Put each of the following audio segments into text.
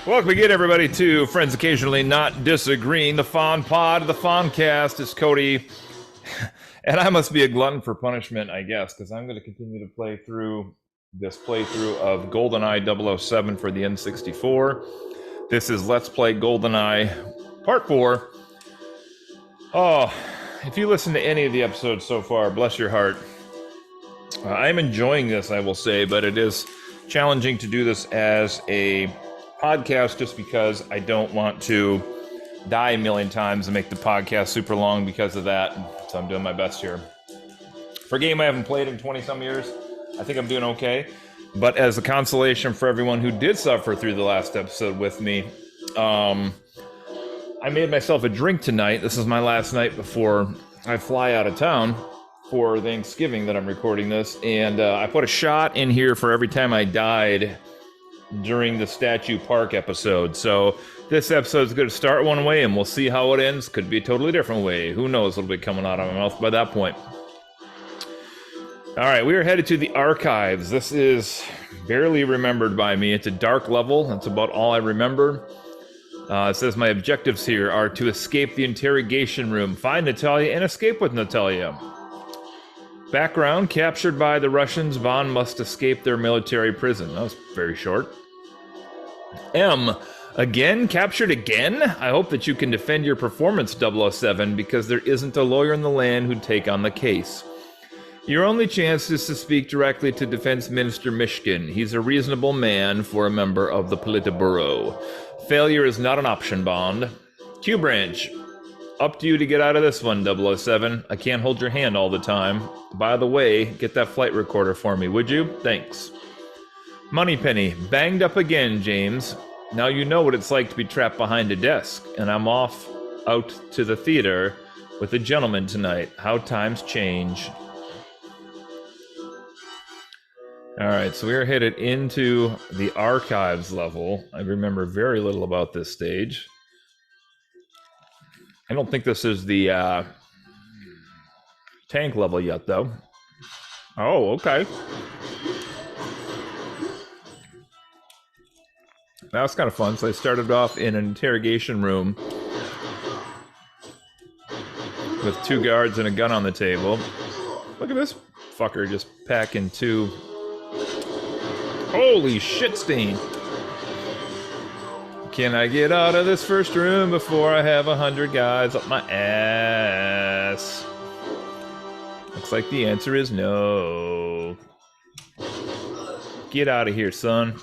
Welcome again, everybody, to Friends Occasionally Not Disagreeing, the Fawn Pod, the Fawncast. Is Cody, and I must be a glutton for punishment, I guess, because I'm going to continue to play through this playthrough of Goldeneye 007 for the N64. This is Let's Play Goldeneye Part 4. Oh, if you listen to any of the episodes so far, bless your heart. I'm enjoying this, I will say, but it is challenging to do this as a podcast just because I don't want to die a million times and make the podcast super long because of that. So I'm doing my best here. For a game I haven't played in 20-some years, I think I'm doing okay. But as a consolation for everyone who did suffer through the last episode with me, I made myself a drink tonight. This is my last night before I fly out of town for Thanksgiving that I'm recording this. And I put a shot in here for every time I died during the Statue Park episode. So this episode is going to start one way and we'll see how it ends. Could be a totally different way. Who knows what'll be coming out of my mouth by that point. Alright, we are headed to the archives. This is barely remembered by me. It's a dark level. That's about all I remember. It says my objectives here are to escape the interrogation room, find Natalya, and escape with Natalya. Background, captured by the Russians, Bond must escape their military prison. That was very short. M, again? Captured again? I hope that you can defend your performance, 007, because there isn't a lawyer in the land who'd take on the case. Your only chance is to speak directly to Defense Minister Mishkin. He's a reasonable man for a member of the Politburo. Failure is not an option, Bond. Q branch. Up to you to get out of this one, 007. I can't hold your hand all the time. By the way, get that flight recorder for me, would you? Thanks. Moneypenny. Banged up again, James. Now you know what it's like to be trapped behind a desk, and I'm off out to the theater with a gentleman tonight. How times change. Alright, so we are headed into the archives level. I remember very little about this stage. I don't think this is the tank level yet, though. Oh, okay. That was kind of fun. So I started off in an interrogation room with 2 guards and a gun on the table. Look at this fucker just packing 2. Holy shit stain. Can I get out of this first room before I have 100 guys up my ass? Looks like the answer is no. Get out of here, son.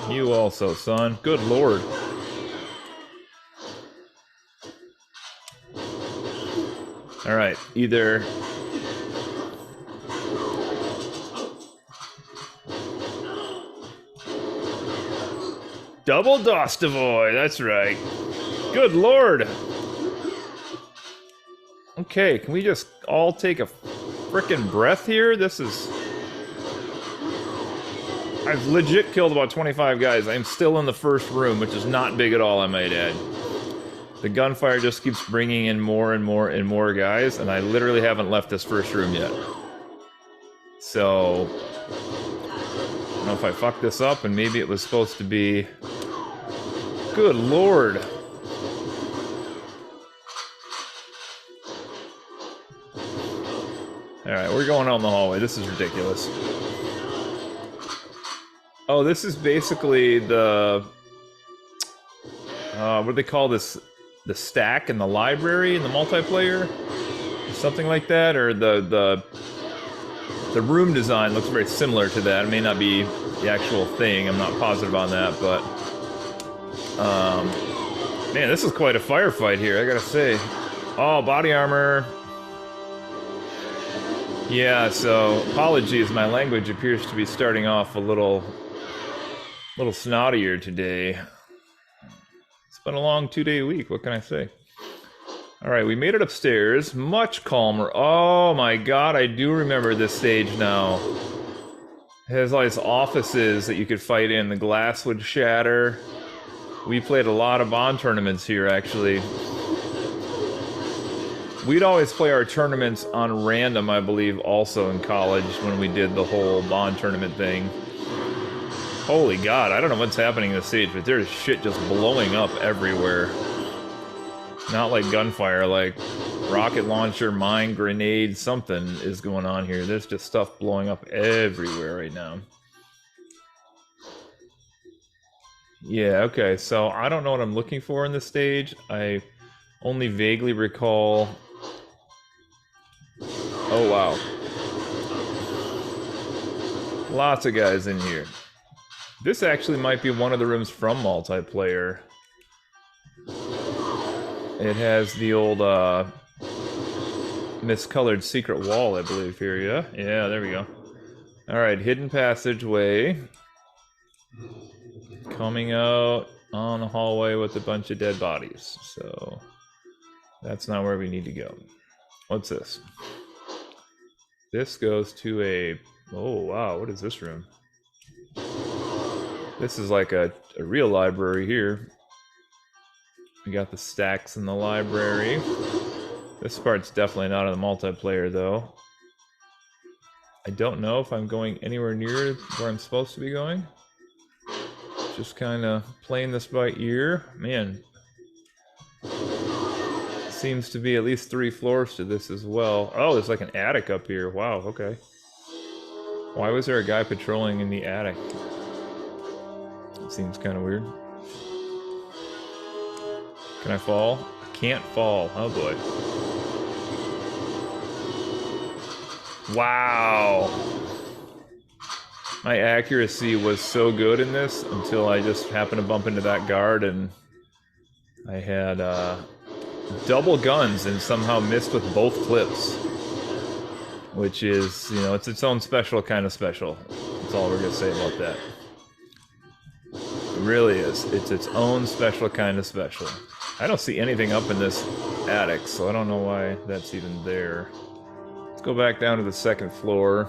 You also, son. Good lord. Alright, either... Double Dostovoy, that's right. Good lord. Okay, can we just all take a frickin' breath here? This is... I've legit killed about 25 guys. I'm still in the first room, which is not big at all, I might add. The gunfire just keeps bringing in more and more and more guys, and I literally haven't left this first room yet. So... I don't know if I fucked this up, and maybe it was supposed to be... Good lord. Alright, we're going out in the hallway. This is ridiculous. Oh, this is basically the... what do they call this? The stack in the library in the multiplayer? Something like that? Or the room design looks very similar to that. It may not be the actual thing. I'm not positive on that, but... man, this is quite a firefight here, I gotta say. Oh, body armor. Yeah, so, apologies, my language appears to be starting off a little snottier today. It's been a long 2-day week, what can I say? Alright, we made it upstairs, much calmer. Oh my god, I do remember this stage now. It has all these offices that you could fight in, the glass would shatter. We played a lot of Bond tournaments here, actually. We'd always play our tournaments on random, I believe, also in college when we did the whole Bond tournament thing. Holy God, I don't know what's happening in the stage, but there's shit just blowing up everywhere. Not like gunfire, like rocket launcher, mine, grenade, something is going on here. There's just stuff blowing up everywhere right now. Yeah, okay, so I don't know what I'm looking for in this stage. I only vaguely recall... Oh, wow. Lots of guys in here. This actually might be one of the rooms from multiplayer. It has the old, miscolored secret wall, I believe, here, yeah? Yeah, there we go. Alright, hidden passageway. Coming out on a hallway with a bunch of dead bodies. So, that's not where we need to go. What's this? This goes to a... Oh, wow, what is this room? This is like a real library here. We got the stacks in the library. This part's definitely not in the multiplayer, though. I don't know if I'm going anywhere near where I'm supposed to be going. Just kind of playing this by ear. Man. Seems to be at least 3 floors to this as well. Oh, there's like an attic up here. Wow, okay. Why was there a guy patrolling in the attic? It seems kind of weird. Can I fall? I can't fall. Oh boy. Wow. My accuracy was so good in this until I just happened to bump into that guard and I had double guns and somehow missed with both clips. Which is, you know, it's its own special kind of special. That's all we're gonna say about that. It really is. It's its own special kind of special. I don't see anything up in this attic, so I don't know why that's even there. Let's go back down to the 2nd floor.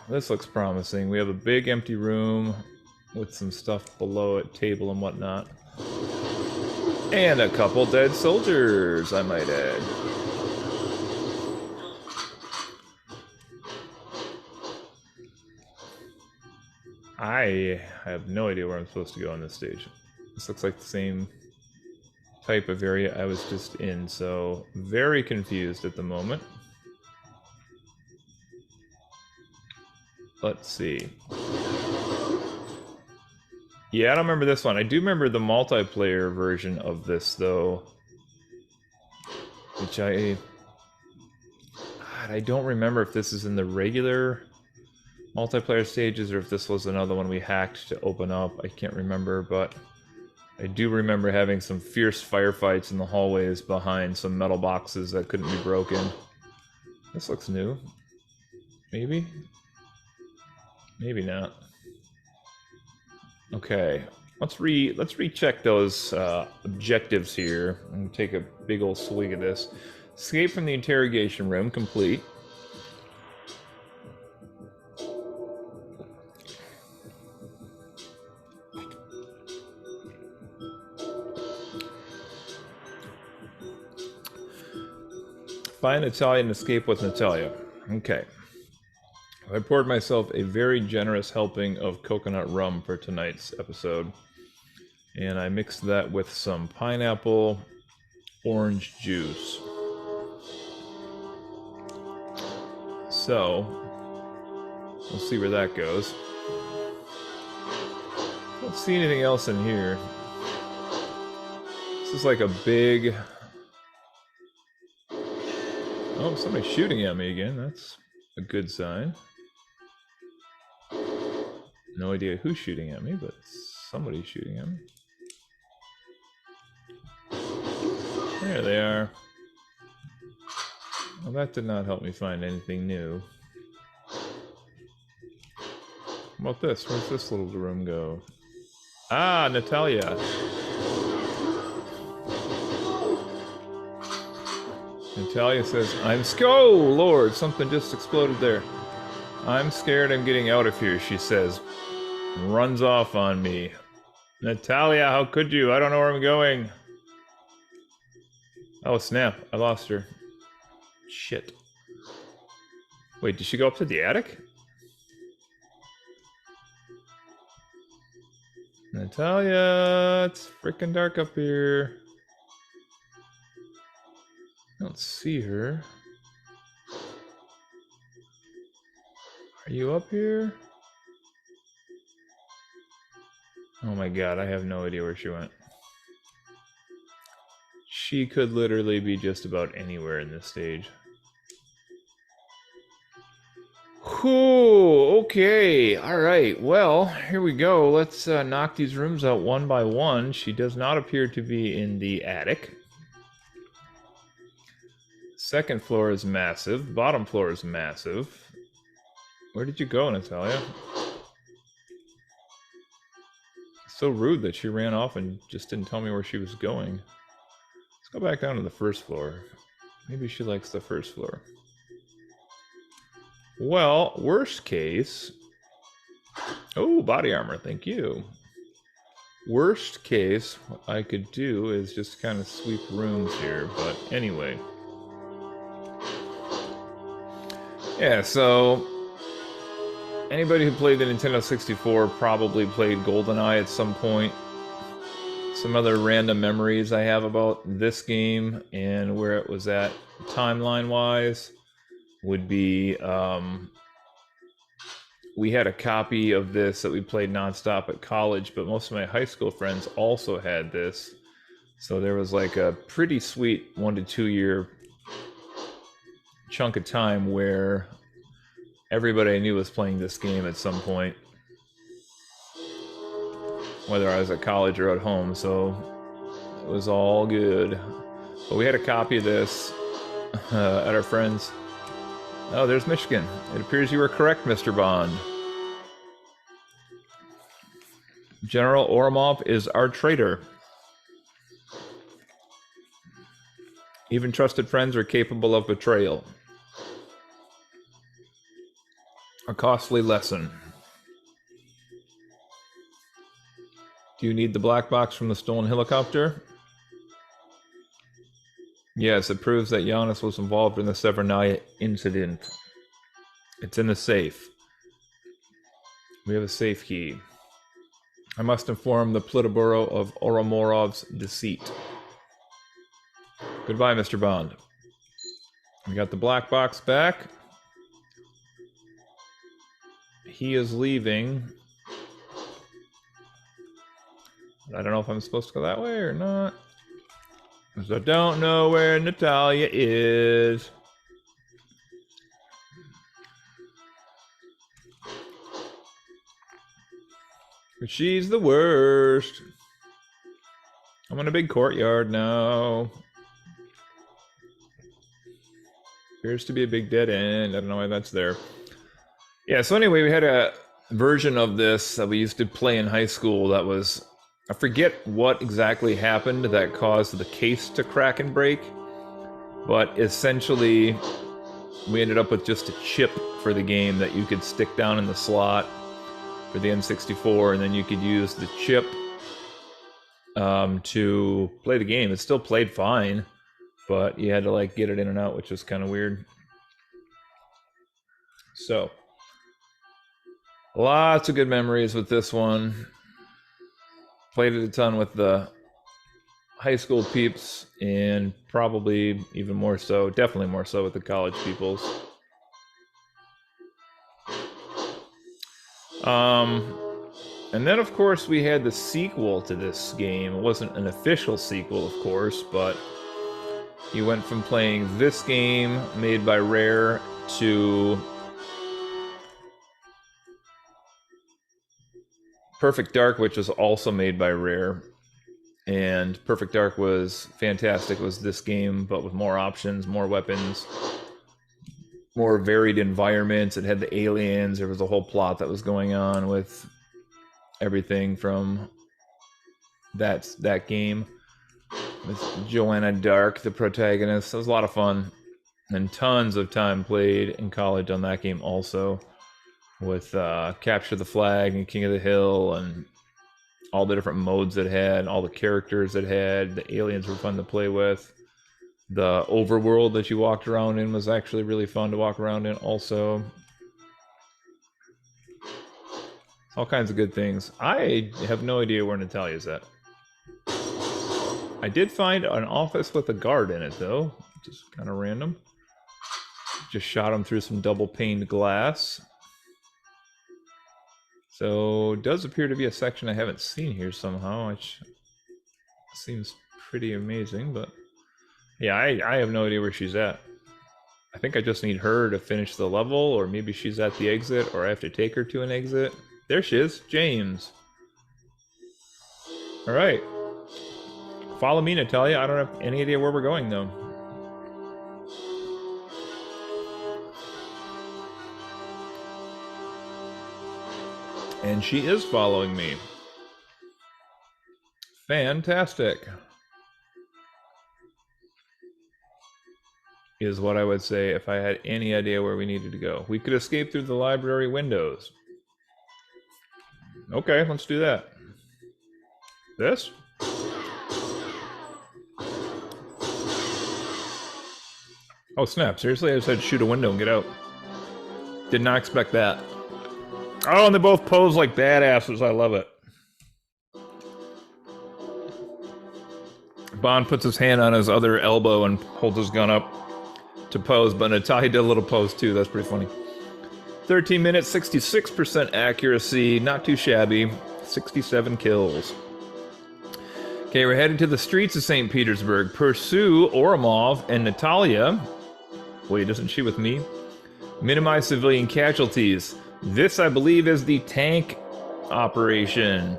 This looks promising. We have a big empty room with some stuff below it, table and whatnot. And a couple dead soldiers, I might add. I have no idea where I'm supposed to go on this stage. This looks like the same type of area I was just in, so very confused at the moment. Let's see. Yeah, I don't remember this one. I do remember the multiplayer version of this, though. Which God, I don't remember if this is in the regular multiplayer stages or if this was another one we hacked to open up. I can't remember, but I do remember having some fierce firefights in the hallways behind some metal boxes that couldn't be broken. This looks new. Maybe? Maybe not. Okay, let's recheck those objectives here and take a big old swig of this. Escape from the interrogation room, complete. Find Natalya and escape with Natalya. Okay. I poured myself a very generous helping of coconut rum for tonight's episode. And I mixed that with some pineapple orange juice. So, we'll see where that goes. Don't see anything else in here. This is like a big... Oh, somebody's shooting at me again. That's a good sign. No idea who's shooting at me, but somebody's shooting at me. There they are. Well, that did not help me find anything new. How about this? Where's this little room go? Ah, Natalya. Natalya says, Oh, Lord, something just exploded there. I'm scared I'm getting out of here, she says. Runs off on me. Natalya, how could you? I don't know where I'm going. Oh, snap. I lost her. Shit. Wait, did she go up to the attic? Natalya, it's freaking dark up here. I don't see her. Are you up here? Oh my god, I have no idea where she went. She could literally be just about anywhere in this stage. Whew, okay, alright, well, here we go. Let's knock these rooms out one by one. She does not appear to be in the attic. Second floor is massive. Bottom floor is massive. Where did you go, Natalya? So rude that she ran off and just didn't tell me where she was going. Let's go back down to the first floor. Maybe she likes the first floor. Well, worst case... Oh, body armor, thank you. Worst case, what I could do is just kind of sweep rooms here, but anyway. Yeah, so... Anybody who played the Nintendo 64 probably played Goldeneye at some point. Some other random memories I have about this game and where it was at timeline-wise would be... we had a copy of this that we played nonstop at college, but most of my high school friends also had this. So there was like a pretty sweet 1 to 2 year chunk of time where everybody I knew was playing this game at some point, whether I was at college or at home, so it was all good. But we had a copy of this at our friends. Oh, there's Michigan. It appears you were correct, Mr. Bond. General Oromov is our traitor. Even trusted friends are capable of betrayal. A costly lesson. Do you need the black box from the stolen helicopter? Yes, it proves that Giannis was involved in the Severnaya incident. It's in the safe. We have a safe key. I must inform the Politburo of Oromorov's deceit. Goodbye, Mr. Bond. We got the black box back. He is leaving. I don't know if I'm supposed to go that way or not. Because I don't know where Natalya is. But she's the worst. I'm in a big courtyard now. Appears to be a big dead end. I don't know why that's there. Yeah, so anyway, we had a version of this that we used to play in high school that was... I forget what exactly happened that caused the case to crack and break. But essentially, we ended up with just a chip for the game that you could stick down in the slot for the N64, and then you could use the chip to play the game. It still played fine, but you had to like get it in and out, which was kind of weird. So, lots of good memories with this one. Played it a ton with the high school peeps, and probably even more so, definitely more so with the college peoples. And then, of course, we had the sequel to this game. It wasn't an official sequel, of course, but you went from playing this game made by Rare to Perfect Dark, which was also made by Rare. And Perfect Dark was fantastic. It was this game, but with more options, more weapons, more varied environments. It had the aliens. There was a whole plot that was going on with everything from that game. With Joanna Dark, the protagonist. It was a lot of fun. And tons of time played in college on that game also. With Capture the Flag and King of the Hill and all the different modes it had, all the characters it had. The aliens were fun to play with. The overworld that you walked around in was actually really fun to walk around in also. All kinds of good things. I have no idea where Natalya's at. I did find an office with a guard in it, though, which is kind of random. Just shot him through some double-paned glass. So, it does appear to be a section I haven't seen here somehow, which seems pretty amazing, but... Yeah, I have no idea where she's at. I think I just need her to finish the level, or maybe she's at the exit, or I have to take her to an exit. There she is, James. Alright. Follow me, Natalya. I don't have any idea where we're going, though. And she is following me. Fantastic. Is what I would say if I had any idea where we needed to go. We could escape through the library windows. Okay, let's do that. This? Oh snap, seriously? I just had to shoot a window and get out. Did not expect that. Oh, and they both pose like badasses. I love it. Bond puts his hand on his other elbow and holds his gun up to pose, but Natalya did a little pose too. That's pretty funny. 13 minutes, 66% accuracy. Not too shabby. 67 kills. Okay, we're heading to the streets of St. Petersburg. Pursue Oromov and Natalya. Wait, isn't she with me? Minimize civilian casualties. This, I believe, is the tank operation.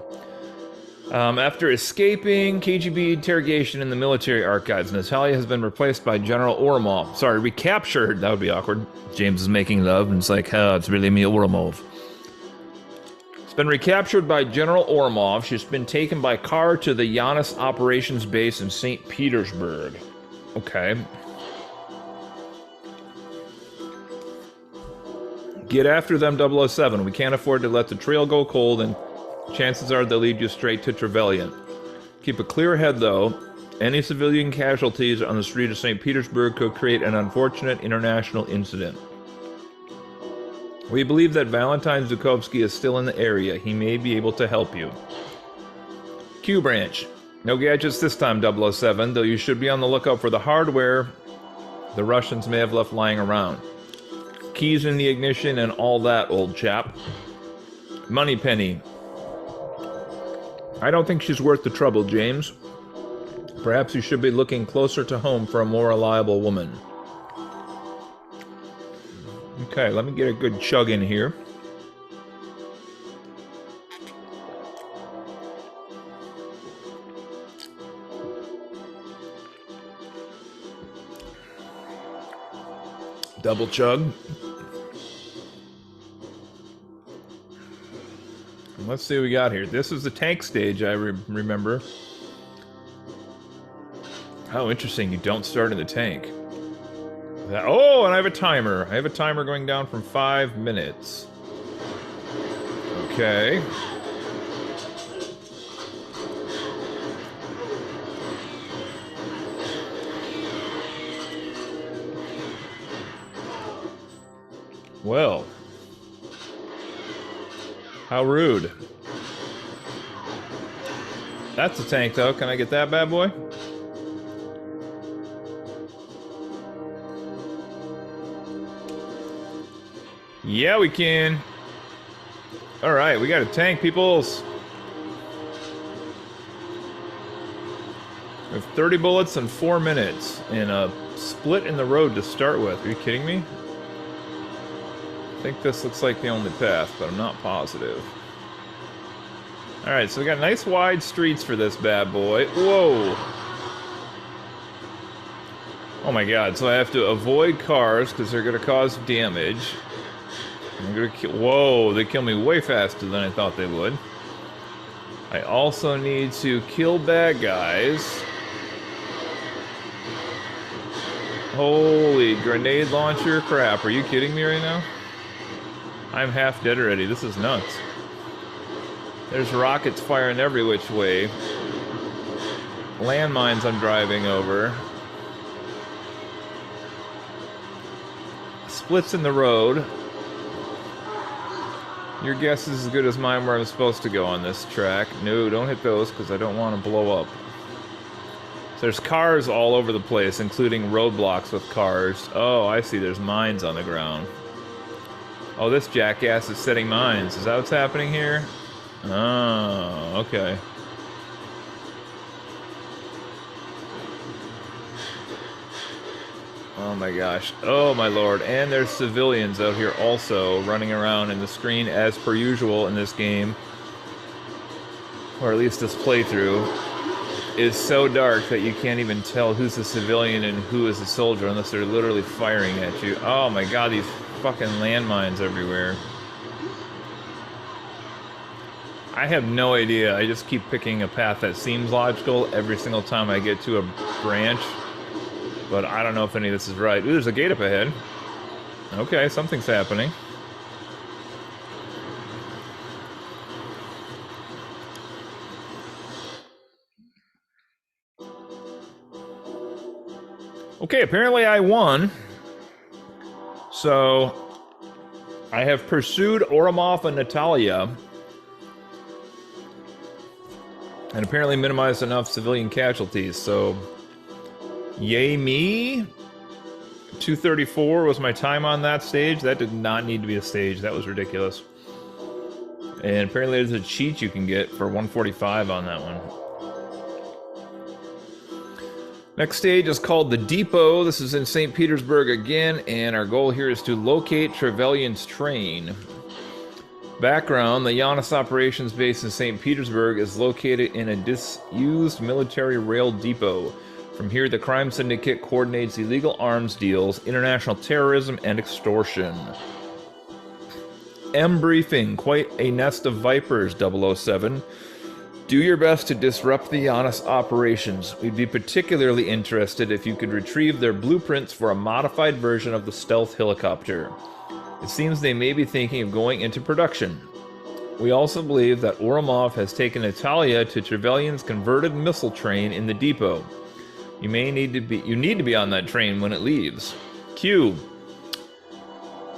After escaping KGB interrogation in the military archives, Natalya has been replaced by General Oromov. Sorry, recaptured. That would be awkward. James is making love, and it's like, oh, it's really me, Oromov. It's been recaptured by General Oromov. She's been taken by car to the Yanis operations base in St. Petersburg. Okay. Get after them, 007. We can't afford to let the trail go cold, and chances are they'll lead you straight to Trevelyan. Keep a clear head, though. Any civilian casualties on the street of St. Petersburg could create an unfortunate international incident. We believe that Valentine Zukovsky is still in the area. He may be able to help you. Q branch. No gadgets this time, 007, though you should be on the lookout for the hardware the Russians may have left lying around. Keys in the ignition and all that, old chap. Moneypenny. I don't think she's worth the trouble, James. Perhaps you should be looking closer to home for a more reliable woman. Okay, let me get a good chug in here. Double chug. Let's see what we got here. This is the tank stage, I remember. How interesting, you don't start in the tank. Oh, and I have a timer. I have a timer going down from 5 minutes. Okay. Well. How rude. That's a tank, though. Can I get that bad boy? Yeah, we can. Alright, we got a tank, peoples. We have 30 bullets and 4 minutes. And a split in the road to start with. Are you kidding me? I think this looks like the only path, but I'm not positive. Alright, so we got nice wide streets for this bad boy. Whoa! Oh my god, so I have to avoid cars because they're going to cause damage. I'm gonna kill. Whoa, they kill me way faster than I thought they would. I also need to kill bad guys. Holy grenade launcher crap, are you kidding me right now? I'm half dead already, this is nuts. There's rockets firing every which way. Landmines I'm driving over. splits in the road. Your guess is as good as mine where I'm supposed to go on this track. No, don't hit those because I don't want to blow up. So there's cars all over the place, including roadblocks with cars. Oh, I see. There's mines on the ground. Oh, this jackass is setting mines. Is that what's happening here? Oh, okay. Oh my gosh. Oh my lord. And there's civilians out here also running around in the screen as per usual in this game. Or at least this playthrough is so dark that you can't even tell who's a civilian and who is a soldier unless they're literally firing at you. Oh my god, these fucking landmines everywhere. I have no idea. I just keep picking a path that seems logical every single time I get to a branch. But I don't know if any of this is right. Ooh, there's a gate up ahead. Okay, something's happening. Okay, apparently I won. So, I have pursued Oromov and Natalya. And apparently minimized enough civilian casualties, so... Yay me! 2:34 was my time on that stage. That did not need to be a stage. That was ridiculous. And apparently there's a cheat you can get for 145 on that one. Next stage is called the Depot. This is in St. Petersburg again, and our goal here is to locate Trevelyan's train. Background, the Giannis Operations Base in St. Petersburg is located in a disused military rail depot. From here, the crime syndicate coordinates illegal arms deals, international terrorism, and extortion. Briefing, quite a nest of vipers, 007. Do your best to disrupt the Giannis operations. We'd be particularly interested if you could retrieve their blueprints for a modified version of the stealth helicopter. It seems they may be thinking of going into production. We also believe that Oromov has taken Natalya to Trevelyan's converted missile train in the depot. You need to be on that train when it leaves. Q.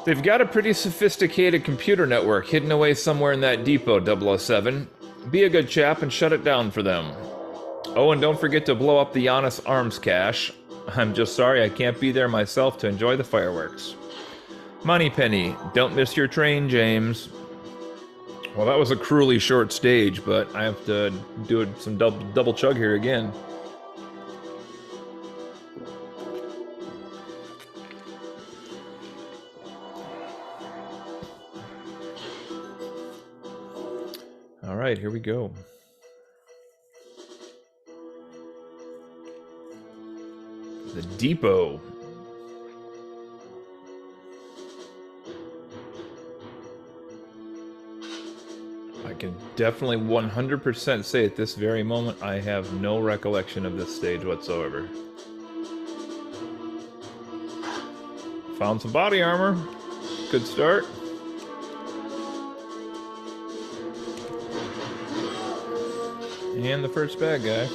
They've got a pretty sophisticated computer network hidden away somewhere in that depot, 007. Be a good chap and shut it down for them. Oh, and don't forget to blow up the Giannis arms cache. I'm just sorry I can't be there myself to enjoy the fireworks. Moneypenny, don't miss your train, James. Well, that was a cruelly short stage, but I have to do some double chug here again. All right, here we go. The Depot. I can definitely 100% say at this very moment I have no recollection of this stage whatsoever. Found some body armor. Good start. And the first bad guy.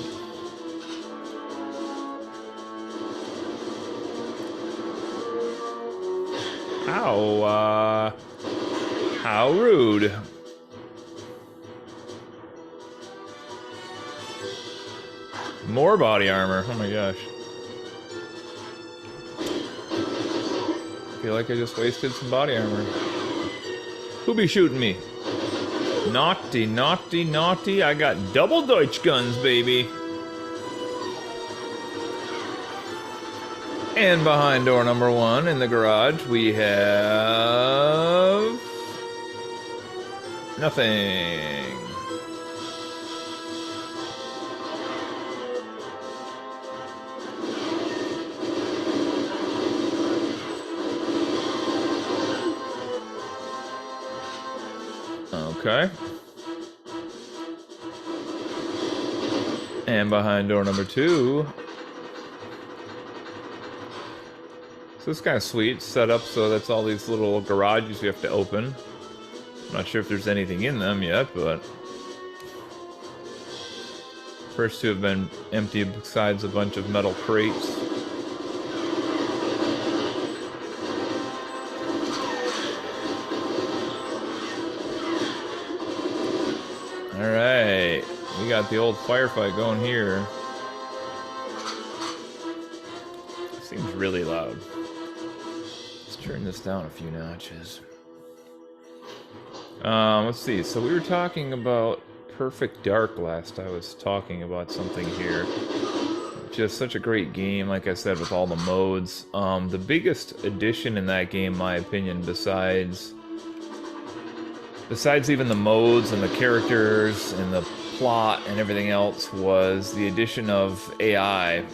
Ow, how rude. More body armor, oh my gosh. I feel like I just wasted some body armor. Who be shooting me? Naughty, naughty, naughty. I got double Deutsch guns, baby. And behind door number 1 in the garage, we have... nothing. Okay. And behind door number 2. So it's kind of sweet, set up so that's all these little garages you have to open. I'm not sure if there's anything in them yet, but... First 2 have been empty besides a bunch of metal crates. we got the old firefight going here. Seems really loud. Let's turn this down a few notches. Let's see. So we were talking about Perfect Dark last. I was talking about something here. Just such a great game, like I said, with all the modes. The biggest addition in that game, in my opinion, besides even the modes and the characters and the plot and everything else, was the addition of AI.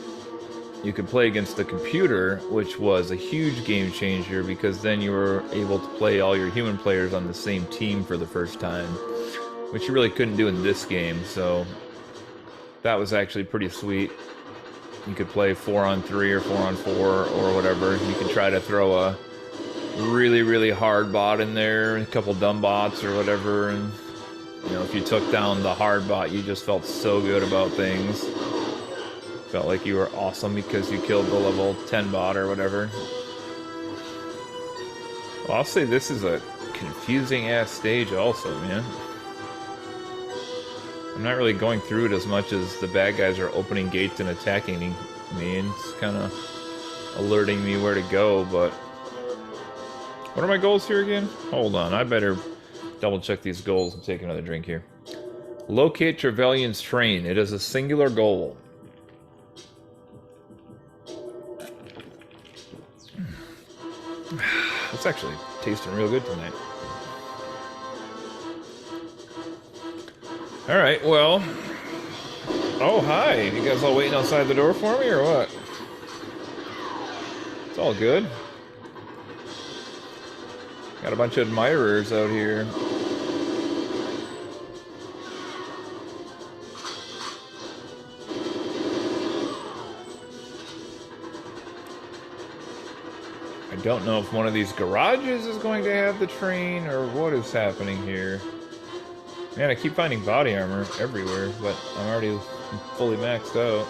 You could play against the computer, which was a huge game changer, because then you were able to play all your human players on the same team for the first time, which you really couldn't do in this game, so that was actually pretty sweet. You could play 4-on-3 or 4-on-4 or whatever. You could try to throw a really, really hard bot in there, a couple dumb bots or whatever, and you know, if you took down the hard bot, you just felt so good about things. Felt like you were awesome because you killed the level 10 bot or whatever. Well, I'll say this is a confusing ass stage also, man. I'm not really going through it as much as the bad guys are opening gates and attacking me, and it's kind of alerting me where to go, but... What are my goals here again? Hold on, I better double check these goals and take another drink here. Locate Trevelyan's train. It is a singular goal. It's actually tasting real good tonight. Alright, well... Oh, hi! You guys all waiting outside the door for me, or what? It's all good. Got a bunch of admirers out here. I don't know if one of these garages is going to have the train, or what is happening here. Man, I keep finding body armor everywhere, but I'm already fully maxed out.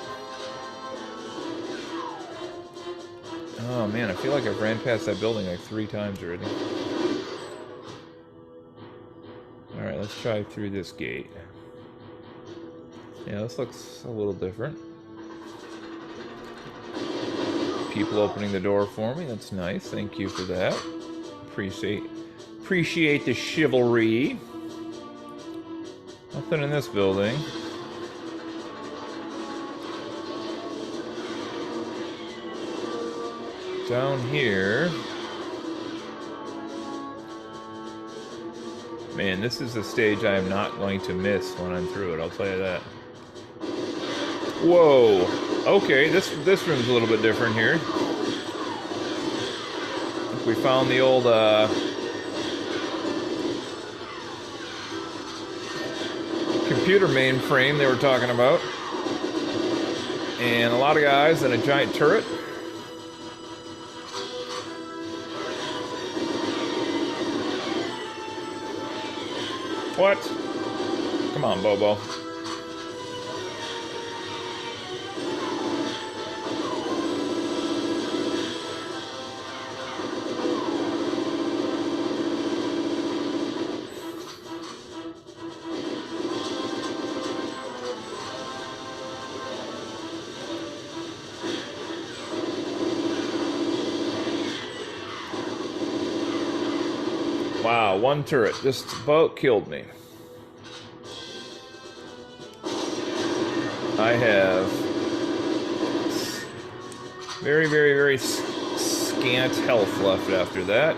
Oh man, I feel like I've ran past that building like 3 times already. Alright, let's try through this gate. Yeah, this looks a little different. People opening the door for me, that's nice. Thank you for that. Appreciate the chivalry. Nothing in this building. Down here. Man, this is a stage I am not going to miss when I'm through it, I'll tell you that. Whoa! Okay, this room's a little bit different here. We found the old, computer mainframe they were talking about. And a lot of guys and a giant turret. What? Come on, Bobo. Wow, one turret just about killed me. I have very, very, very scant health left after that.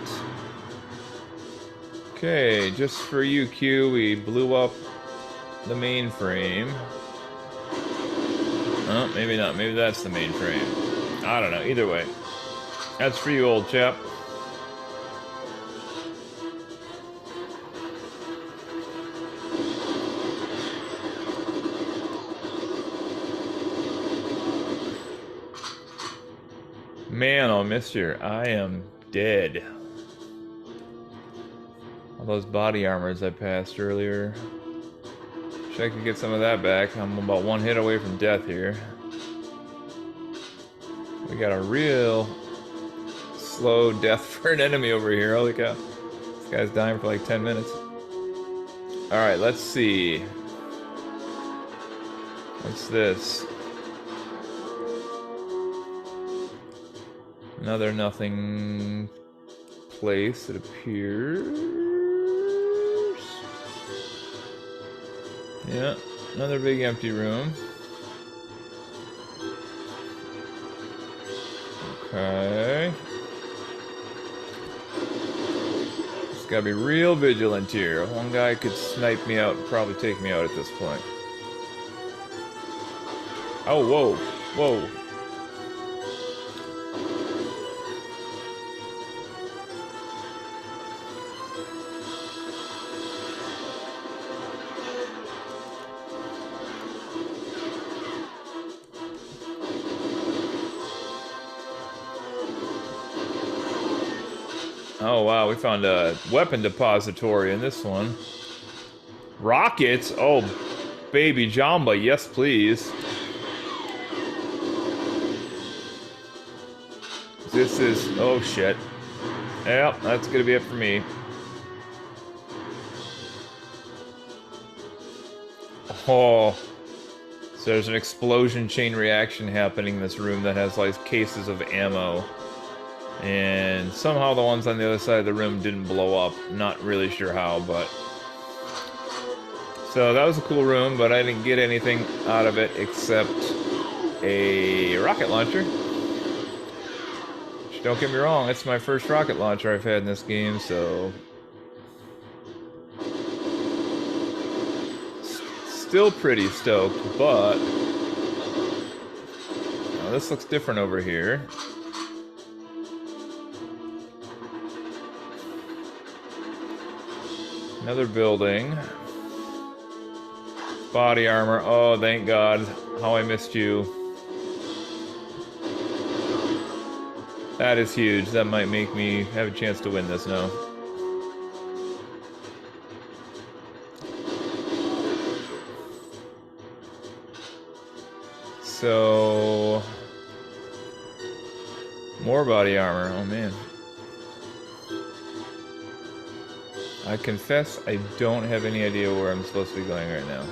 Okay, just for you, Q, we blew up the mainframe. Oh, maybe not. Maybe that's the mainframe. I don't know. Either way. That's for you, old chap. Man, oh, mister, I am dead. All those body armors I passed earlier. Wish I could get some of that back. I'm about one hit away from death here. We got a real slow death for an enemy over here. Holy cow. This guy's dying for like 10 minutes. Alright, let's see. What's this? Another nothing place, it appears. Yeah, another big empty room. Okay. Just gotta be real vigilant here. One guy could snipe me out and probably take me out at this point. Oh, whoa. Whoa. Oh, wow, we found a weapon depository in this one. Rockets? Oh, baby Jamba, yes please. This is... oh shit. Yep, that's gonna be it for me. Oh. So there's an explosion chain reaction happening in this room that has like cases of ammo. And somehow the ones on the other side of the room didn't blow up. Not really sure how, but... so that was a cool room, but I didn't get anything out of it except a rocket launcher. Which, don't get me wrong, it's my first rocket launcher I've had in this game, so... still pretty stoked, but... now, this looks different over here. Another building. Body armor. Oh, thank God. How I missed you. That is huge. That might make me have a chance to win this now. So... more body armor. Oh, man. I confess I don't have any idea where I'm supposed to be going right now.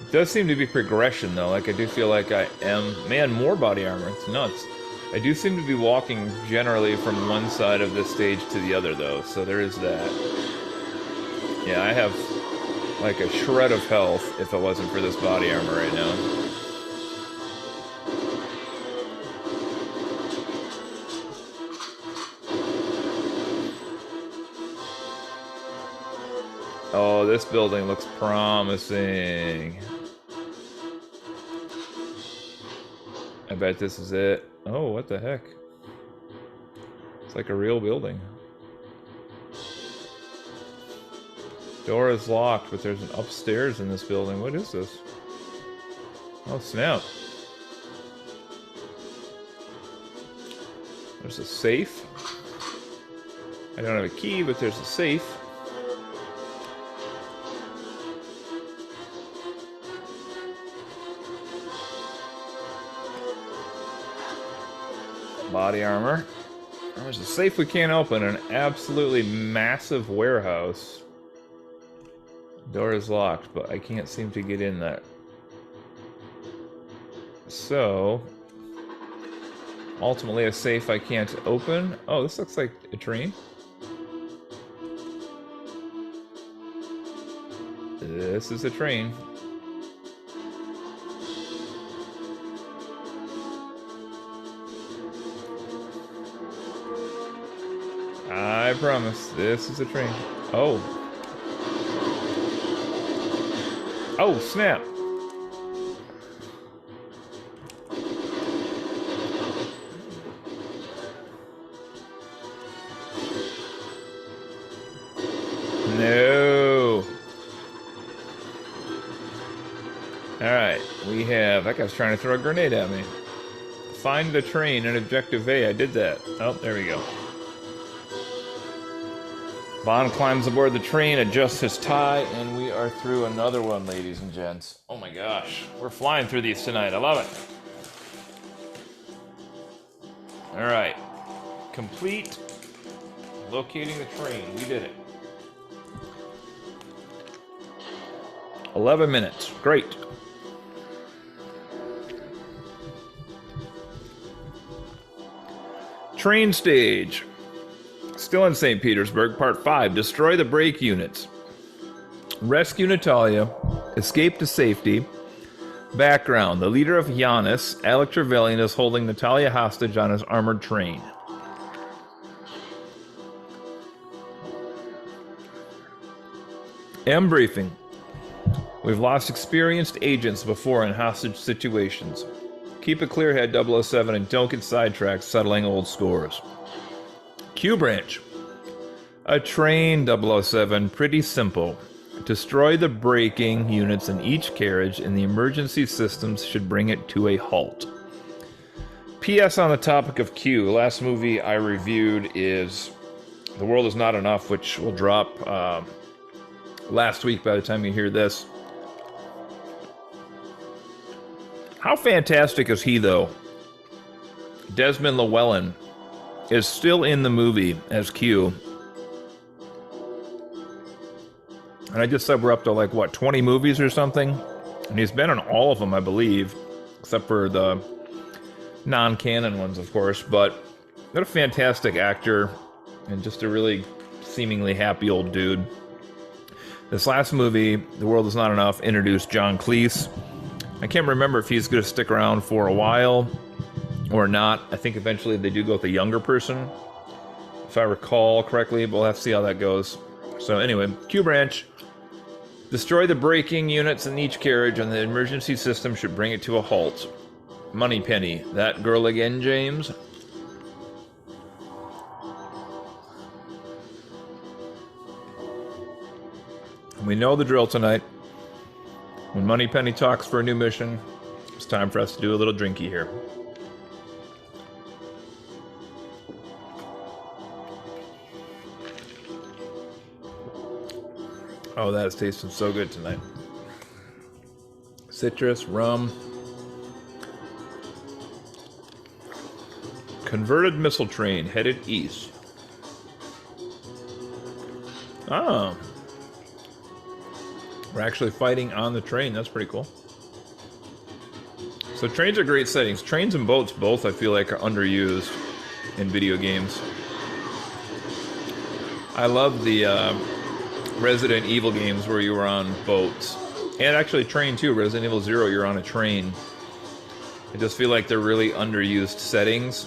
It does seem to be progression, though. Like, I do feel like I am... man, more body armor. It's nuts. I do seem to be walking generally from one side of this stage to the other, though. So there is that. Yeah, I have, like, a shred of health if it wasn't for this body armor right now. Oh, this building looks promising. I bet this is it. Oh, what the heck? It's like a real building. Door is locked, but there's an upstairs in this building. What is this? Oh, snap. There's a safe. I don't have a key, but there's a safe. Body armor. There's a safe we can't open. An absolutely massive warehouse. Door is locked, but I can't seem to get in that. So... ultimately a safe I can't open. Oh, this looks like a train. This is a train. I promise, this is a train. Oh. Oh, snap. No. Alright, we have... that guy's trying to throw a grenade at me. Find the train in Objective A. I did that. Oh, there we go. Bond climbs aboard the train, adjusts his tie, and we are through another one, ladies and gents. Oh my gosh. We're flying through these tonight. I love it. Alright. Complete. Locating the train. We did it. 11 minutes. Great. Train stage. Still in St. Petersburg, part 5. Destroy the brake units. Rescue Natalya. Escape to safety. Background. The leader of Giannis, Alec Trevelyan, is holding Natalya hostage on his armored train. M briefing. We've lost experienced agents before in hostage situations. Keep a clear head, 007, and don't get sidetracked settling old scores. Q branch. A train, 007, pretty simple. Destroy the braking units in each carriage, and the emergency systems should bring it to a halt. P.S. on the topic of Q, last movie I reviewed is The World Is Not Enough, which will drop last week by the time you hear this. How fantastic is he, though? Desmond Llewellyn is still in the movie as Q. And I just said we're up to, like, what, 20 movies or something? And he's been in all of them, I believe, except for the non-canon ones, of course. But what a fantastic actor and just a really seemingly happy old dude. This last movie, The World Is Not Enough, introduced John Cleese. I can't remember if he's going to stick around for a while or not. I think eventually they do go with a younger person, if I recall correctly, but we'll have to see how that goes. So anyway, Q branch. Destroy the braking units in each carriage, and the emergency system should bring it to a halt. Moneypenny. That girl again, James? We know the drill tonight. When Moneypenny talks for a new mission, it's time for us to do a little drinky here. Oh, that is tasting so good tonight. Citrus, rum. Converted missile train headed east. Oh. We're actually fighting on the train. That's pretty cool. So trains are great settings. Trains and boats both, I feel like, are underused in video games. I love the Resident Evil games where you were on boats. And actually Train 2, Resident Evil 0, you're on a train. I just feel like they're really underused settings.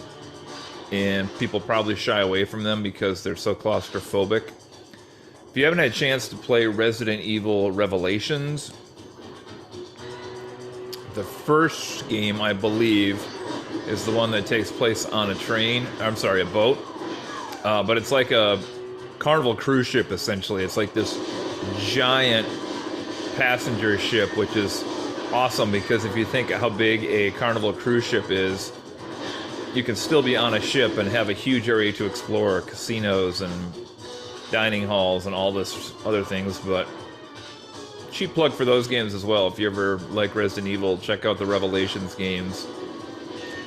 And people probably shy away from them because they're so claustrophobic. If you haven't had a chance to play Resident Evil Revelations, the first game, I believe, is the one that takes place on a train. I'm sorry, a boat. But it's like a Carnival cruise ship, essentially. It's like this giant passenger ship, which is awesome because if you think how big a Carnival cruise ship is, you can still be on a ship and have a huge area to explore, casinos and dining halls and all this other things. But cheap plug for those games as well. If you ever like Resident Evil, check out the Revelations games.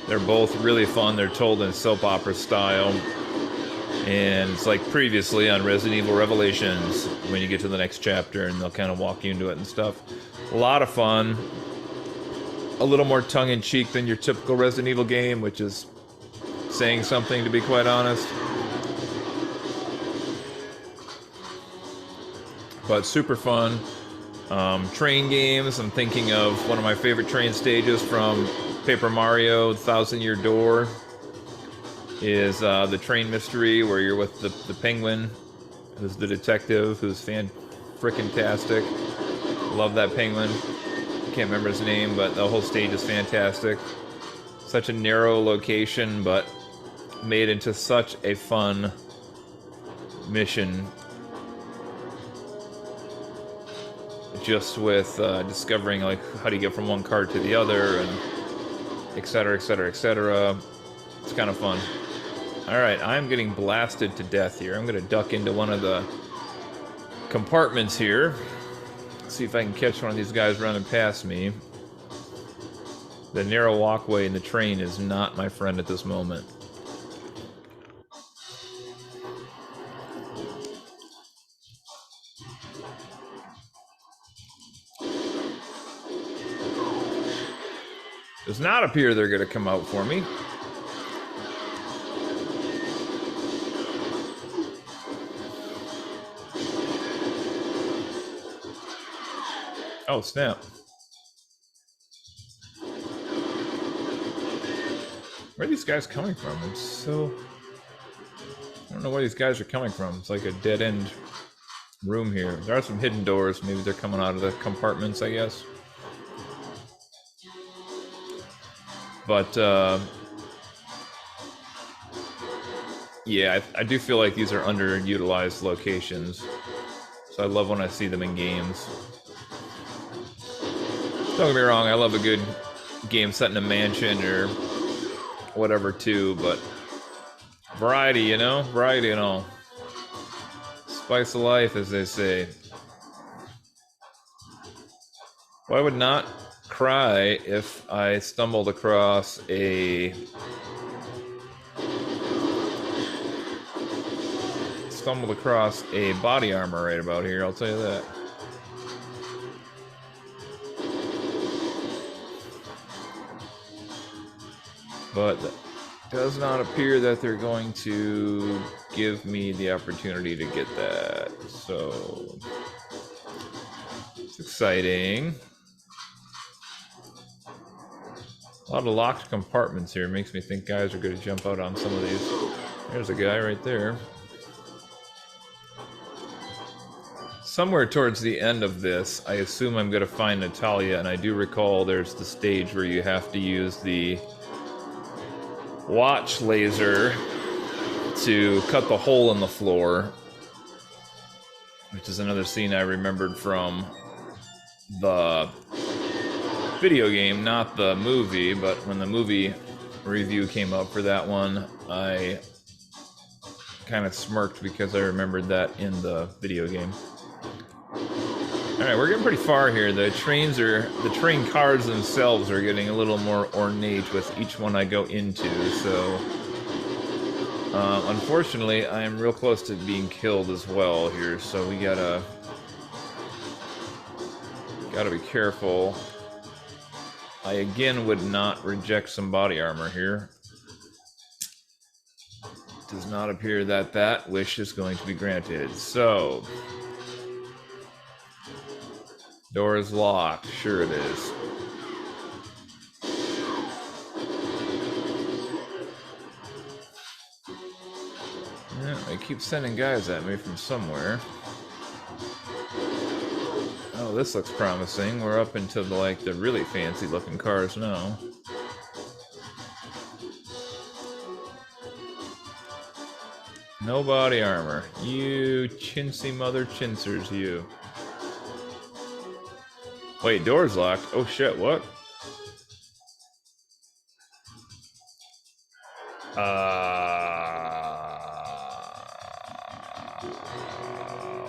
They're both really fun. They're told in soap opera style. And it's like previously on Resident Evil Revelations when you get to the next chapter and they'll kind of walk you into it and stuff. A lot of fun. A little more tongue-in-cheek than your typical Resident Evil game, which is saying something, to be quite honest. But super fun. Train games, I'm thinking of one of my favorite train stages from Paper Mario, 1,000-Year Door, is the train mystery where you're with the penguin, who's the detective, who's frickin-tastic. Love that penguin. Can't remember his name, but the whole stage is fantastic. Such a narrow location, but made into such a fun mission. Just with discovering, like, how do you get from one car to the other, and etc., etc., etc. It's kind of fun. Alright, I'm getting blasted to death here. I'm going to duck into one of the compartments here. See if I can catch one of these guys running past me. The narrow walkway in the train is not my friend at this moment. Does not appear they're going to come out for me. Oh, snap. Where are these guys coming from? I don't know where these guys are coming from. It's like a dead-end room here. There are some hidden doors. Maybe they're coming out of the compartments, I guess. But, yeah, I do feel like these are underutilized locations. So I love when I see them in games. Don't get me wrong, I love a good game set in a mansion or whatever too, but variety, you know? Variety and all. Spice of life, as they say. Well, I would not cry if I stumbled across a body armor right about here, I'll tell you that. But it does not appear that they're going to give me the opportunity to get that. So it's exciting. A lot of locked compartments here. Makes me think guys are going to jump out on some of these. There's a guy right there. Somewhere towards the end of this, I assume I'm going to find Natalya, and I do recall there's the stage where you have to use the watch laser to cut the hole in the floor, which is another scene I remembered from the video game, not the movie, but when the movie review came up for that one, I kind of smirked because I remembered that in the video game. Alright, we're getting pretty far here. The train cars themselves are getting a little more ornate with each one I go into, so unfortunately I am real close to being killed as well here, so we gotta be careful. I again would not reject some body armor here. Does not appear that that wish is going to be granted, so door is locked. Sure it is. Yeah, they keep sending guys at me from somewhere. Oh, this looks promising. We're up into the really fancy looking cars now. No body armor. You chintzy mother chinsers, you. Wait, door's locked. Oh shit, what?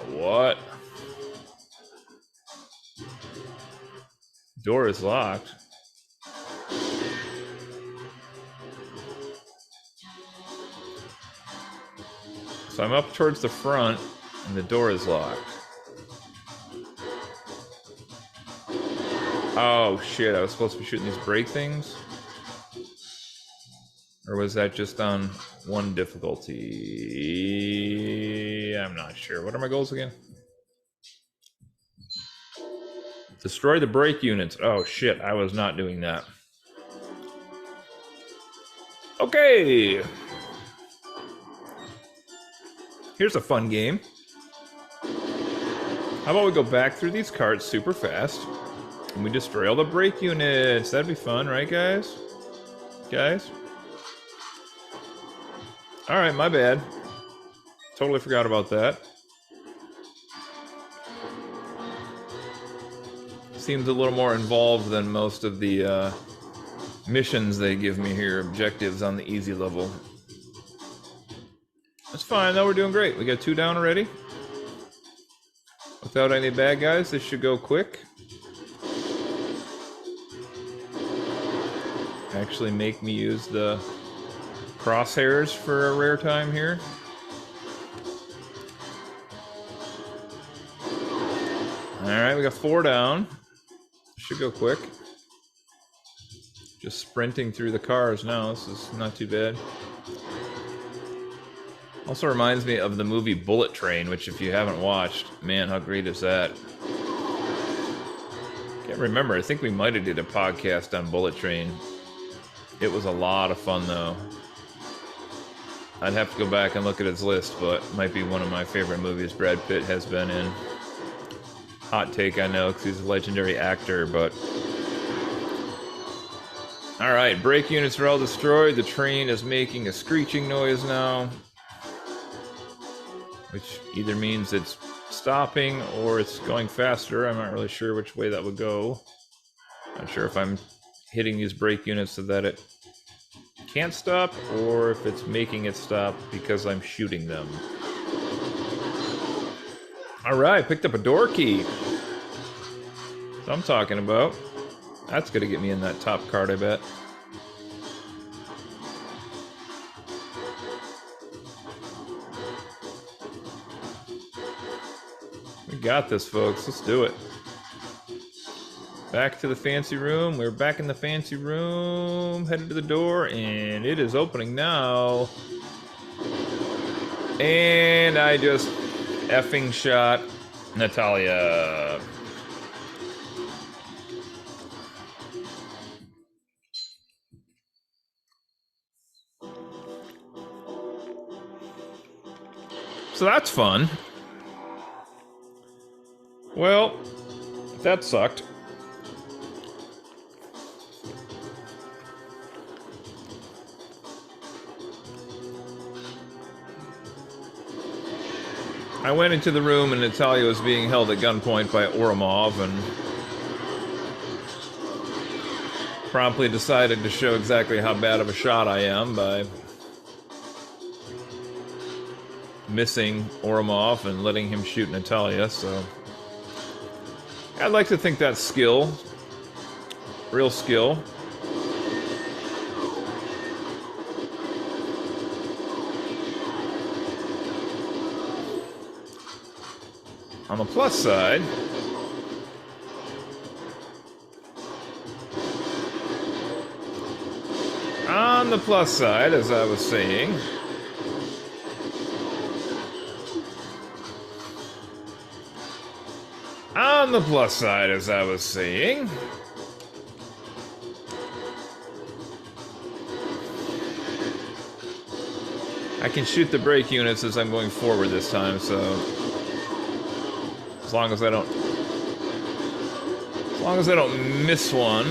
What? Door is locked. So I'm up towards the front, and the door is locked. Oh shit, I was supposed to be shooting these brake things? Or was that just on one difficulty? I'm not sure. What are my goals again? Destroy the brake units. Oh shit, I was not doing that. Okay! Here's a fun game. How about we go back through these carts super fast, and we destroy all the brake units. That'd be fun, right, guys? Guys? Alright, my bad. Totally forgot about that. Seems a little more involved than most of the missions they give me here, objectives on the easy level. That's fine, though. We're doing great. We got 2 down already. Without any bad guys, this should go quick. Actually make me use the crosshairs for a rare time here. Alright, we got 4 down. Should go quick. Just sprinting through the cars now. This is not too bad. Also reminds me of the movie Bullet Train, which if you haven't watched, man, how great is that? Can't remember. I think we might have did a podcast on Bullet Train. It was a lot of fun, though. I'd have to go back and look at his list, but it might be one of my favorite movies Brad Pitt has been in. Hot take, I know, because he's a legendary actor, but... Alright, brake units are all destroyed. The train is making a screeching noise now, which either means it's stopping or it's going faster. I'm not really sure which way that would go. Not sure if I'm hitting these brake units so that it can't stop, or if it's making it stop because I'm shooting them. Alright, picked up a door key. That's what I'm talking about. That's gonna get me in that top card, I bet. We got this, folks. Let's do it. Back to the fancy room. We're back in the fancy room. Headed to the door, and it is opening now. And I just effing shot Natalya. So that's fun. Well, that sucked. I went into the room and Natalya was being held at gunpoint by Oromov and promptly decided to show exactly how bad of a shot I am by missing Oromov and letting him shoot Natalya, so I'd like to think that's skill. Real skill. On the plus side, as I was saying, I can shoot the brake units as I'm going forward this time, so as long as I don't miss one.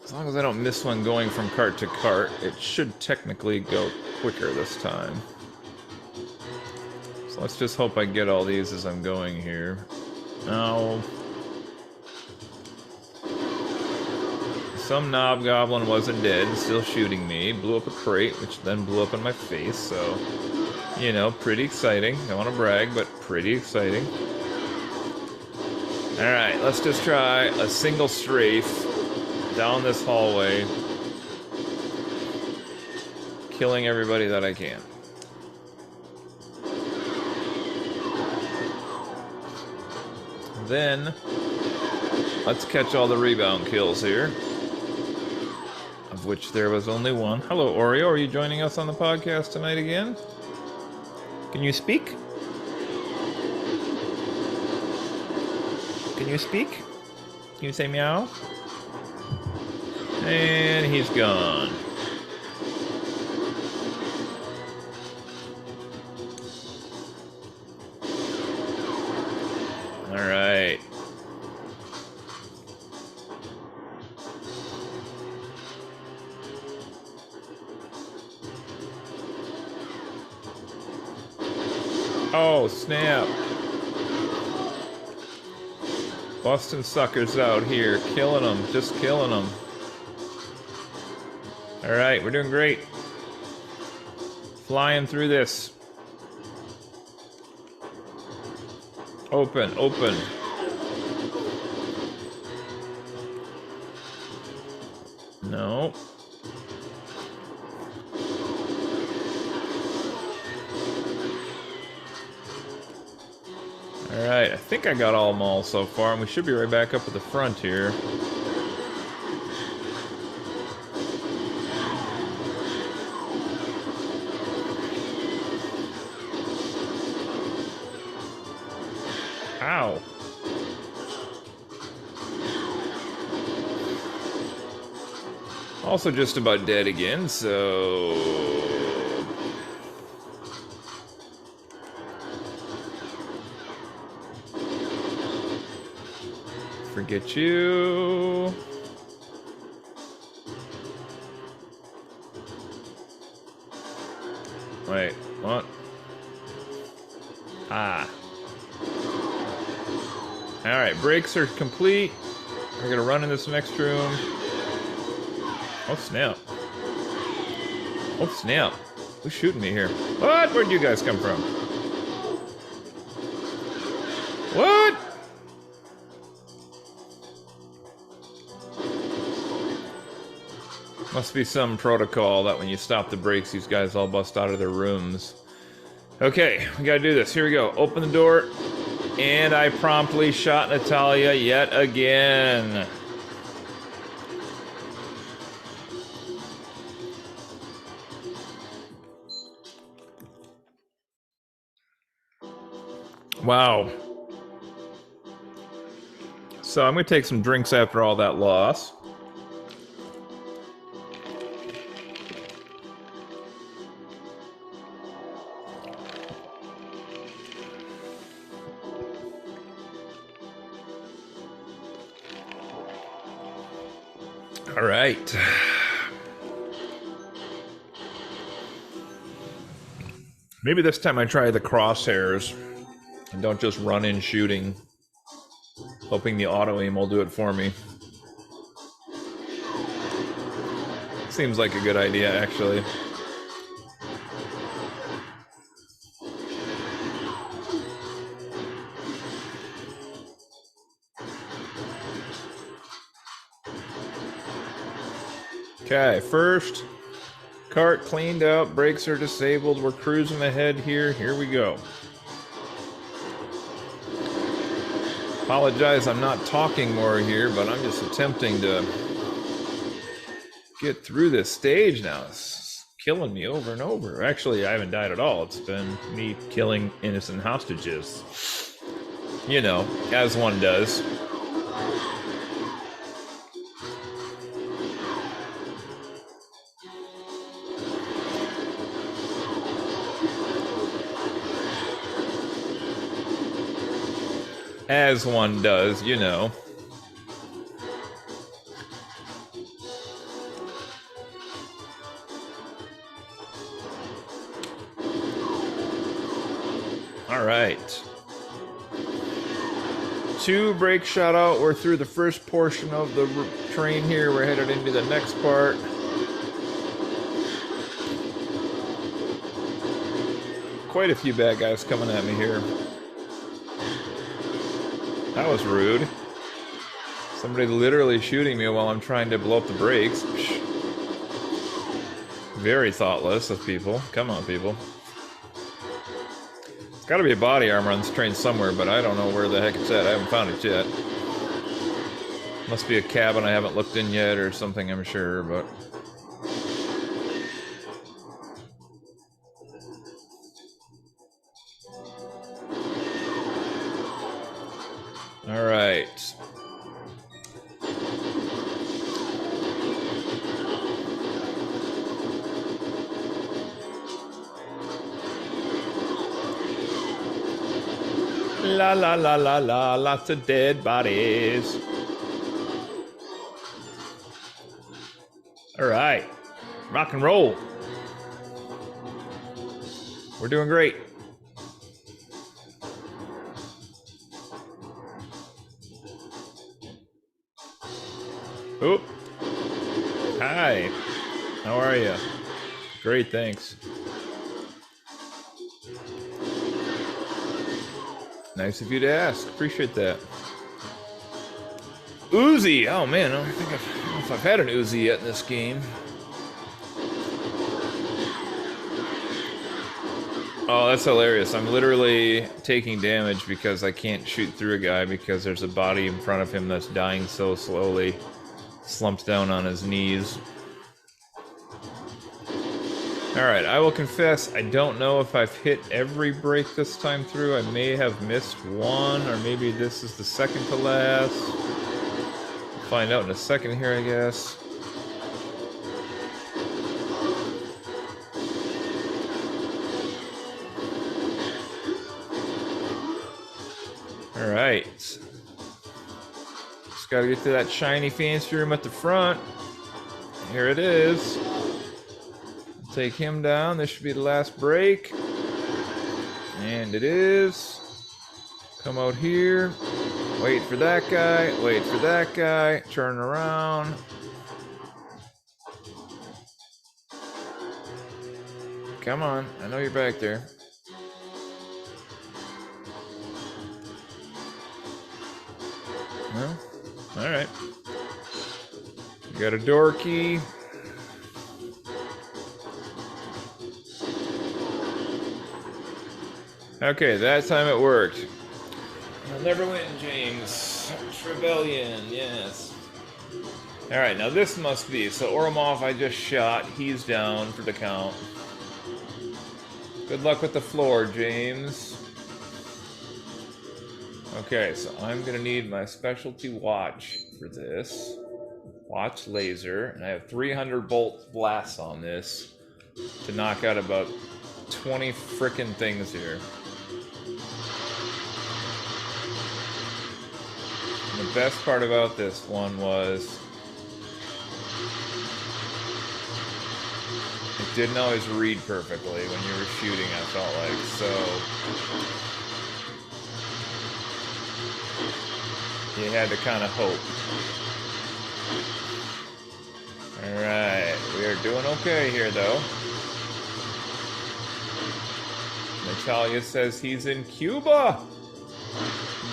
As long as I don't miss one going from cart to cart, it should technically go quicker this time. So let's just hope I get all these as I'm going here. Now, some knobgoblin wasn't dead, still shooting me. Blew up a crate, which then blew up in my face, so, you know, pretty exciting. Don't want to brag, but pretty exciting. Alright, let's just try a single strafe down this hallway, killing everybody that I can. Then, let's catch all the rebound kills here, of which there was only one. Hello, Oreo. Are you joining us on the podcast tonight again? Can you speak? Can you speak? Can you say meow? And he's gone. All right. Oh, snap. Busting suckers out here. Killing them. Just killing them. Alright, we're doing great. Flying through this. Open, open. No. Alright, I think I got all them all so far, and we should be right back up at the front here. Ow. Also just about dead again, so... Forget you. Wait, what? Ah. Alright, brakes are complete. We're gonna run in this next room. Oh snap. Oh snap. Who's shooting me here? What? Where'd you guys come from? What? Must be some protocol that when you stop the brakes, these guys all bust out of their rooms. Okay, we gotta do this. Here we go. Open the door. And I promptly shot Natalya yet again. Wow. So I'm gonna take some drinks after all that loss. All right. Maybe this time I try the crosshairs and don't just run in shooting, hoping the auto aim will do it for me. Seems like a good idea, actually. Okay, first cart cleaned out, brakes are disabled, we're cruising ahead here. Here we go. Apologize, I'm not talking more here, but I'm just attempting to get through this stage now. It's killing me over and over. Actually, I haven't died at all. It's been me killing innocent hostages. You know, as one does. As one does, you know. All right. 2 brake shot out. We're through the first portion of the train here. We're headed into the next part. Quite a few bad guys coming at me here. That was rude. Somebody literally shooting me while I'm trying to blow up the brakes. Very thoughtless of people. Come on, people. There's gotta be a body armor on this train somewhere, but I don't know where the heck it's at. I haven't found it yet. Must be a cabin I haven't looked in yet or something, I'm sure, but... All right. La la la la la, lots of dead bodies. All right. Rock and roll. We're doing great. Oh, hi. How are you? Great, thanks. Nice of you to ask. Appreciate that. Uzi. Oh man, I don't know if I've had an Uzi yet in this game. Oh, that's hilarious. I'm literally taking damage because I can't shoot through a guy because there's a body in front of him that's dying so slowly. Slumped down on his knees. Alright, I will confess, I don't know if I've hit every break this time through. I may have missed one, or maybe this is the second to last. We'll find out in a second here, I guess. All right. Just gotta get to that shiny fancy room at the front. Here it is. Take him down. This should be the last break. And it is. Come out here. Wait for that guy. Wait for that guy. Turn around. Come on. I know you're back there. Well, alright. You got a door key. Okay, that time it worked. I'll never win, James. Rebellion, yes. Alright, now this must be. So Oromov I just shot. He's down for the count. Good luck with the floor, James. Okay, so I'm gonna need my specialty watch for this. Watch laser, and I have 300 volt blasts on this to knock out about 20 frickin' things here. And the best part about this one was it didn't always read perfectly when you were shooting, I felt like, so you had to kind of hope. Alright, we are doing okay here, though. Natalya says he's in Cuba!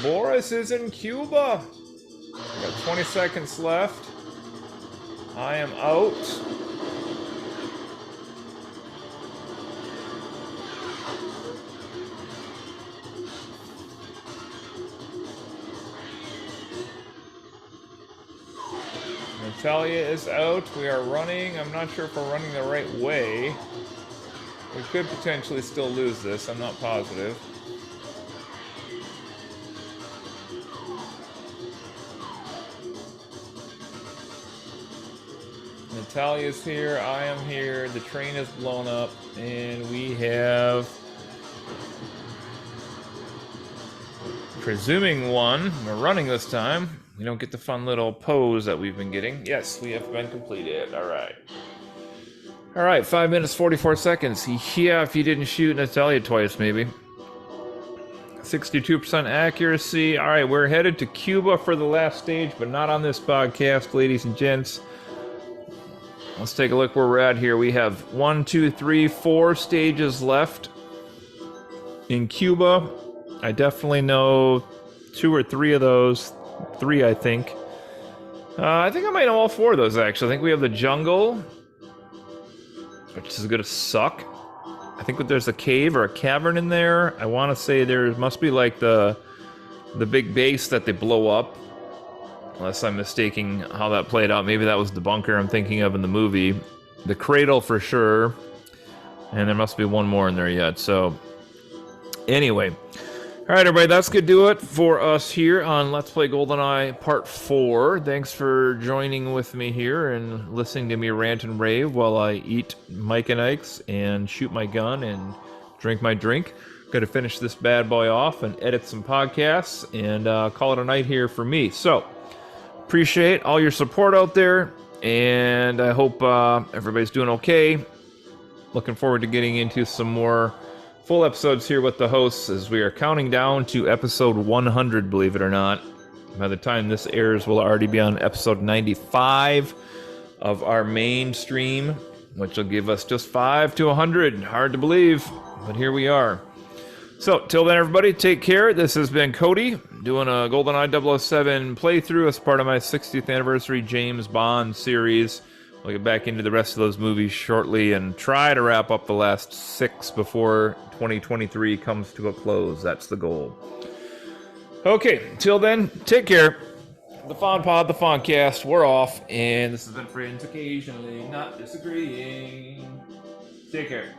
Boris is in Cuba! We got 20 seconds left. I am out. Natalya is out. We are running. I'm not sure if we're running the right way. We could potentially still lose this. I'm not positive. Natalya's here. I am here. The train is blown up. And we have... presuming one. We're running this time. We don't get the fun little pose that we've been getting. Yes, we have been completed. Alright. Alright, 5 minutes, 44 seconds. Yeah, if you didn't shoot Natalya twice, maybe. 62% accuracy. Alright, we're headed to Cuba for the last stage, but not on this podcast, ladies and gents. Let's take a look where we're at here. We have 1, 2, 3, 4 stages left in Cuba. I definitely know 2 or 3 of those. 3, I think. I think I might know all 4 of those, actually. I think we have the jungle, which is gonna suck. I think there's a cave or a cavern in there. I want to say there must be like the big base that they blow up. Unless I'm mistaking how that played out. Maybe that was the bunker I'm thinking of in the movie. The cradle for sure. And there must be one more in there yet. So, anyway. Alright everybody, that's going to do it for us here on Let's Play GoldenEye Part 4. Thanks for joining with me here and listening to me rant and rave while I eat Mike and Ike's and shoot my gun and drink my drink. Going to finish this bad boy off and edit some podcasts and call it a night here for me. So, appreciate all your support out there and I hope everybody's doing okay. Looking forward to getting into some more full episodes here with the hosts as we are counting down to episode 100, believe it or not. By the time this airs, we'll already be on episode 95 of our main stream, which will give us just 5 to 100. Hard to believe, but here we are. So, till then, everybody, take care. This has been Cody, doing a GoldenEye 007 playthrough as part of my 60th anniversary James Bond series. We'll get back into the rest of those movies shortly and try to wrap up the last 6 before 2023 comes to a close. That's the goal. Okay, till then, take care. The Fawn Pod, the Fawncast, we're off, and this has been Friends Occasionally Not Disagreeing. Take care.